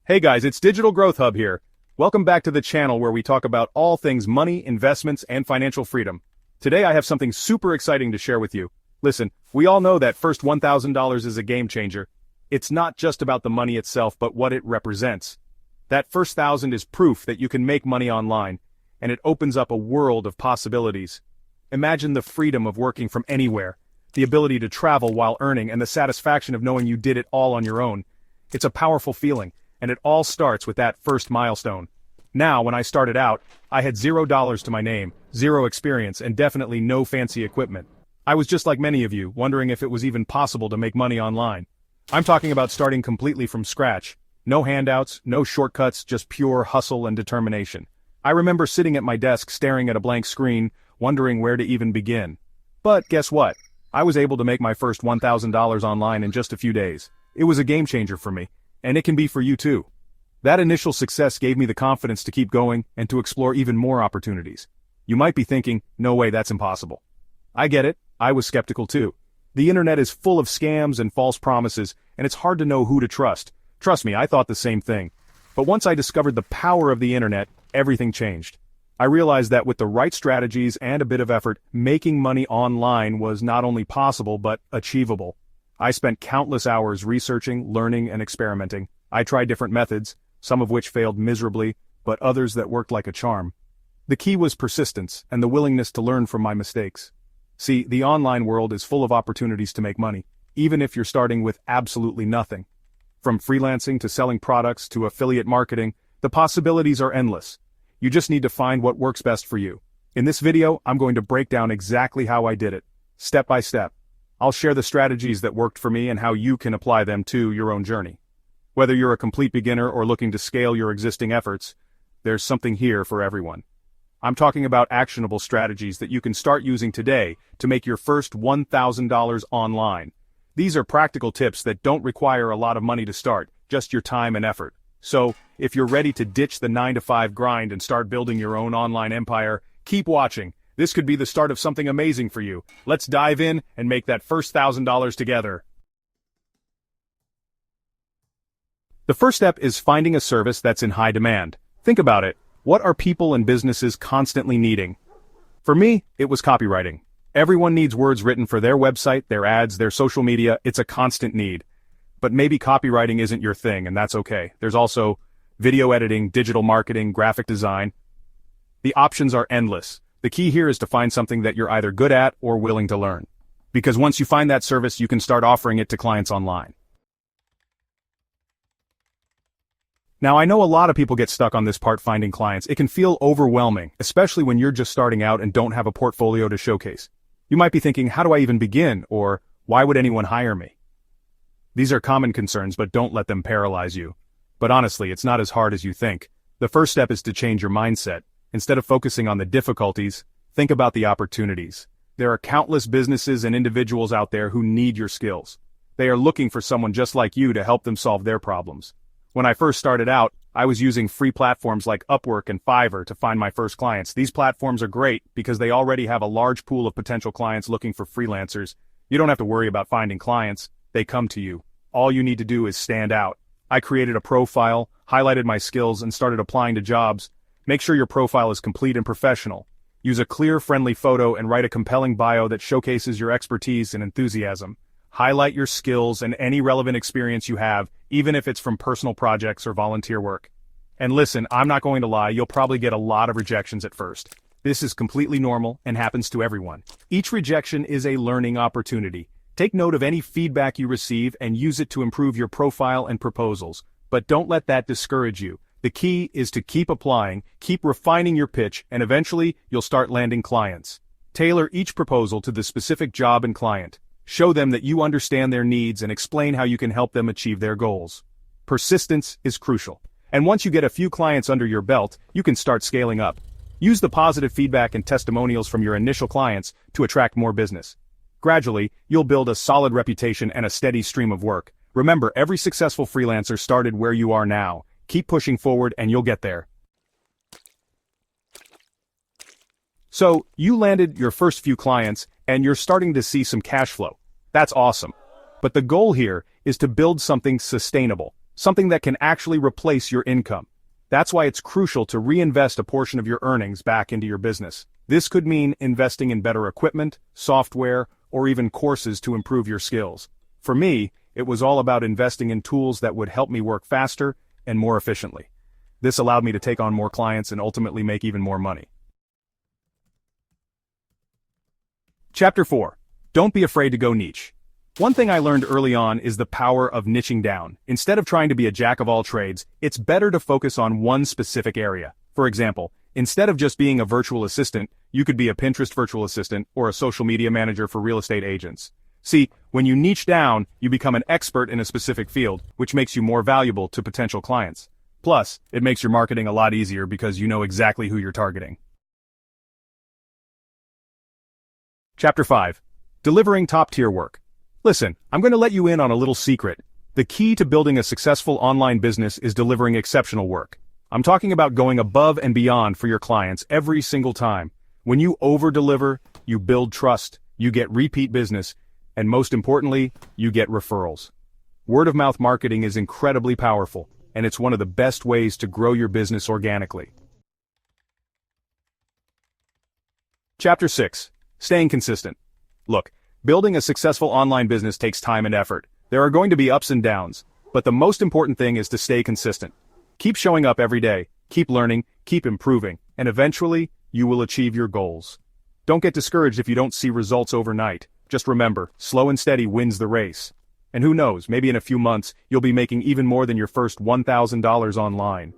Hey guys, it's Digital Growth Hub here. Welcome back to the channel where we talk about all things money, investments, and financial freedom. Today I have something super exciting to share with you. Listen, we all know that first $1,000 is a game changer. It's not just about the money itself, but what it represents. That first 1,000 is proof that you can make money online, and it opens up a world of possibilities. Imagine the freedom of working from anywhere, the ability to travel while earning, and the satisfaction of knowing you did it all on your own. It's a powerful feeling. And it all starts with that first milestone. Now, when I started out, I had $0 to my name, zero experience, and definitely no fancy equipment. I was just like many of you, wondering if it was even possible to make money online. I'm talking about starting completely from scratch. No handouts, no shortcuts, just pure hustle and determination. I remember sitting at my desk staring at a blank screen, wondering where to even begin. But guess what? I was able to make my first $1,000 online in just a few days. It was a game changer for me. And it can be for you too. That initial success gave me the confidence to keep going and to explore even more opportunities. You might be thinking, no way, that's impossible. I get it, I was skeptical too. The internet is full of scams and false promises, and it's hard to know who to trust. Trust me, I thought the same thing. But once I discovered the power of the internet, everything changed. I realized that with the right strategies and a bit of effort, making money online was not only possible but achievable. I spent countless hours researching, learning, and experimenting. I tried different methods, some of which failed miserably, but others that worked like a charm. The key was persistence and the willingness to learn from my mistakes. See, the online world is full of opportunities to make money, even if you're starting with absolutely nothing. From freelancing to selling products to affiliate marketing, the possibilities are endless. You just need to find what works best for you. In this video, I'm going to break down exactly how I did it, step by step. I'll share the strategies that worked for me and how you can apply them to your own journey. Whether you're a complete beginner or looking to scale your existing efforts, there's something here for everyone. I'm talking about actionable strategies that you can start using today to make your first $1,000 online. These are practical tips that don't require a lot of money to start, just your time and effort. So, if you're ready to ditch the 9-to-5 grind and start building your own online empire, keep watching. This could be the start of something amazing for you. Let's dive in and make that first $1,000 together. The first step is finding a service that's in high demand. Think about it. What are people and businesses constantly needing? For me, it was copywriting. Everyone needs words written for their website, their ads, their social media. It's a constant need. But maybe copywriting isn't your thing, and that's okay. There's also video editing, digital marketing, graphic design. The options are endless. The key here is to find something that you're either good at or willing to learn. Because once you find that service, you can start offering it to clients online. Now, I know a lot of people get stuck on this part, finding clients. It can feel overwhelming, especially when you're just starting out and don't have a portfolio to showcase. You might be thinking, how do I even begin? Or, why would anyone hire me? These are common concerns, but don't let them paralyze you. But honestly, it's not as hard as you think. The first step is to change your mindset. Instead of focusing on the difficulties, think about the opportunities. There are countless businesses and individuals out there who need your skills. They are looking for someone just like you to help them solve their problems. When I first started out, I was using free platforms like Upwork and Fiverr to find my first clients. These platforms are great because they already have a large pool of potential clients looking for freelancers. You don't have to worry about finding clients. They come to you. All you need to do is stand out. I created a profile, highlighted my skills, and started applying to jobs. Make sure your profile is complete and professional. Use a clear, friendly photo and write a compelling bio that showcases your expertise and enthusiasm. Highlight your skills and any relevant experience you have, even if it's from personal projects or volunteer work. And listen, I'm not going to lie, you'll probably get a lot of rejections at first. This is completely normal and happens to everyone. Each rejection is a learning opportunity. Take note of any feedback you receive and use it to improve your profile and proposals. But don't let that discourage you. The key is to keep applying, keep refining your pitch, and eventually you'll start landing clients. Tailor each proposal to the specific job and client. Show them that you understand their needs and explain how you can help them achieve their goals. Persistence is crucial. And once you get a few clients under your belt, you can start scaling up. Use the positive feedback and testimonials from your initial clients to attract more business. Gradually, you'll build a solid reputation and a steady stream of work. Remember, every successful freelancer started where you are now. Keep pushing forward and you'll get there. So, you landed your first few clients and you're starting to see some cash flow. That's awesome. But the goal here is to build something sustainable. something that can actually replace your income. That's why it's crucial to reinvest a portion of your earnings back into your business. This could mean investing in better equipment, software, or even courses to improve your skills. For me, it was all about investing in tools that would help me work faster and more efficiently. This allowed me to take on more clients and ultimately make even more money. Chapter 4. Don't be afraid to go niche. One thing I learned early on is the power of niching down. Instead of trying to be a jack of all trades, it's better to focus on one specific area. For example, instead of just being a virtual assistant, you could be a Pinterest virtual assistant or a social media manager for real estate agents. See, when you niche down, you become an expert in a specific field, which makes you more valuable to potential clients. Plus, it makes your marketing a lot easier because you know exactly who you're targeting. Chapter 5. Delivering top-tier work. Listen, I'm going to let you in on a little secret. The key to building a successful online business is delivering exceptional work. I'm talking about going above and beyond for your clients every single time. When you over-deliver, you build trust, you get repeat business, and most importantly, you get referrals. Word-of-mouth marketing is incredibly powerful, and it's one of the best ways to grow your business organically. Chapter 6. Staying consistent. Look, building a successful online business takes time and effort. There are going to be ups and downs, but the most important thing is to stay consistent. Keep showing up every day, keep learning, keep improving, and eventually, you will achieve your goals. Don't get discouraged if you don't see results overnight. Just remember, slow and steady wins the race. And who knows, maybe in a few months, you'll be making even more than your first $1,000 online.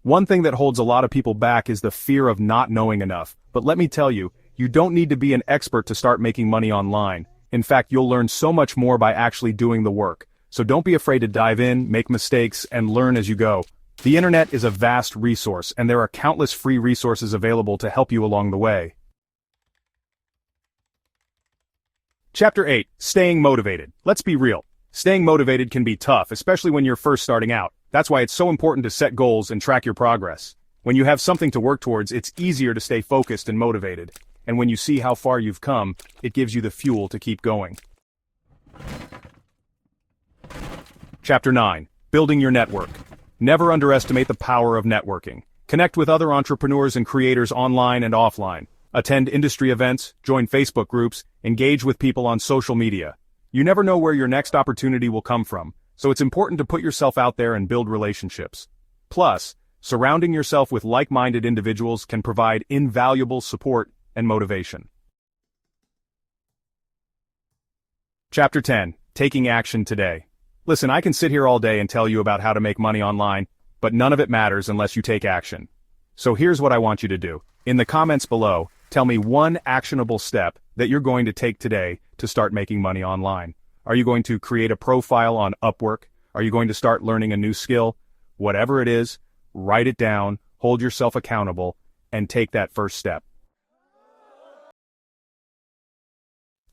One thing that holds a lot of people back is the fear of not knowing enough. But let me tell you, you don't need to be an expert to start making money online. In fact, you'll learn so much more by actually doing the work. So don't be afraid to dive in, make mistakes, and learn as you go. The internet is a vast resource, and there are countless free resources available to help you along the way. Chapter 8. Staying motivated. Let's be real. Staying motivated can be tough, especially when you're first starting out. That's why it's so important to set goals and track your progress. When you have something to work towards, it's easier to stay focused and motivated. And when you see how far you've come, it gives you the fuel to keep going. Chapter 9. Building your network. Never underestimate the power of networking. Connect with other entrepreneurs and creators online and offline. Attend industry events, join Facebook groups, engage with people on social media. You never know where your next opportunity will come from, so it's important to put yourself out there and build relationships. Plus, surrounding yourself with like-minded individuals can provide invaluable support and motivation. Chapter 10. Taking action today. Listen, I can sit here all day and tell you about how to make money online, but none of it matters unless you take action. So here's what I want you to do. In the comments below, tell me one actionable step that you're going to take today to start making money online. Are you going to create a profile on Upwork? Are you going to start learning a new skill? Whatever it is, write it down, hold yourself accountable, and take that first step.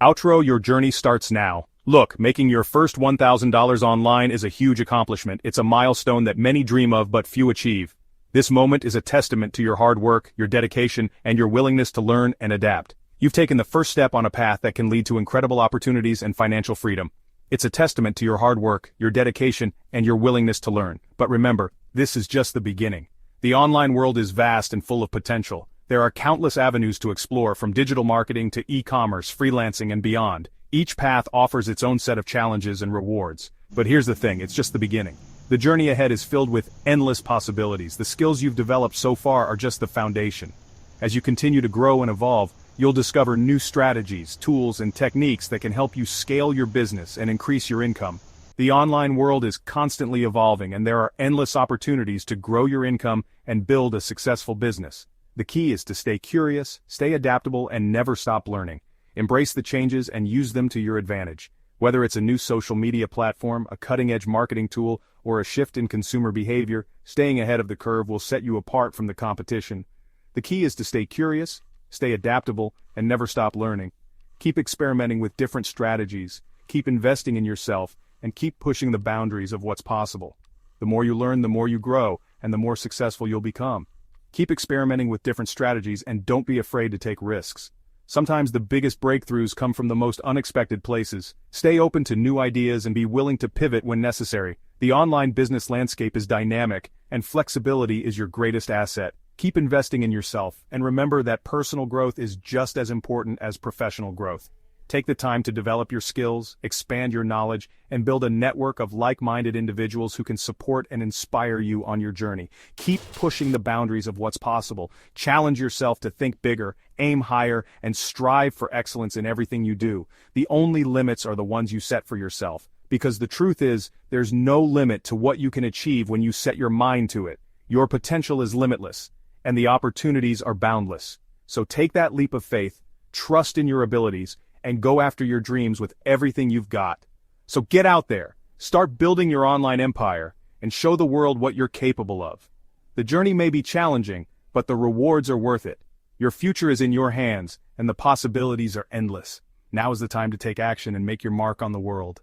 Outro. Your journey starts now. Look, making your first $1,000 online is a huge accomplishment. It's a milestone that many dream of but few achieve. This moment is a testament to your hard work, your dedication, and your willingness to learn and adapt. You've taken the first step on a path that can lead to incredible opportunities and financial freedom. It's a testament to your hard work, your dedication, and your willingness to learn. But remember, this is just the beginning. The online world is vast and full of potential. There are countless avenues to explore, from digital marketing to e-commerce, freelancing, and beyond. Each path offers its own set of challenges and rewards. But here's the thing, it's just the beginning. The journey ahead is filled with endless possibilities. The skills you've developed so far are just the foundation. As you continue to grow and evolve, you'll discover new strategies, tools, and techniques that can help you scale your business and increase your income. The online world is constantly evolving, and there are endless opportunities to grow your income and build a successful business. The key is to stay curious, stay adaptable, and never stop learning. Embrace the changes and use them to your advantage. Whether it's a new social media platform, a cutting-edge marketing tool, or a shift in consumer behavior, staying ahead of the curve will set you apart from the competition. The key is to stay curious, stay adaptable, and never stop learning. Keep experimenting with different strategies, keep investing in yourself, and keep pushing the boundaries of what's possible. The more you learn, the more you grow, and the more successful you'll become. Keep experimenting with different strategies and don't be afraid to take risks. Sometimes the biggest breakthroughs come from the most unexpected places. Stay open to new ideas and be willing to pivot when necessary. The online business landscape is dynamic, and flexibility is your greatest asset. Keep investing in yourself, and remember that personal growth is just as important as professional growth. Take the time to develop your skills, expand your knowledge, and build a network of like-minded individuals who can support and inspire you on your journey. Keep pushing the boundaries of what's possible. Challenge yourself to think bigger, aim higher, and strive for excellence in everything you do. The only limits are the ones you set for yourself. Because the truth is, there's no limit to what you can achieve when you set your mind to it. Your potential is limitless, and the opportunities are boundless. So take that leap of faith, trust in your abilities, and go after your dreams with everything you've got. So get out there, start building your online empire, and show the world what you're capable of. The journey may be challenging, but the rewards are worth it. Your future is in your hands, and the possibilities are endless. Now is the time to take action and make your mark on the world.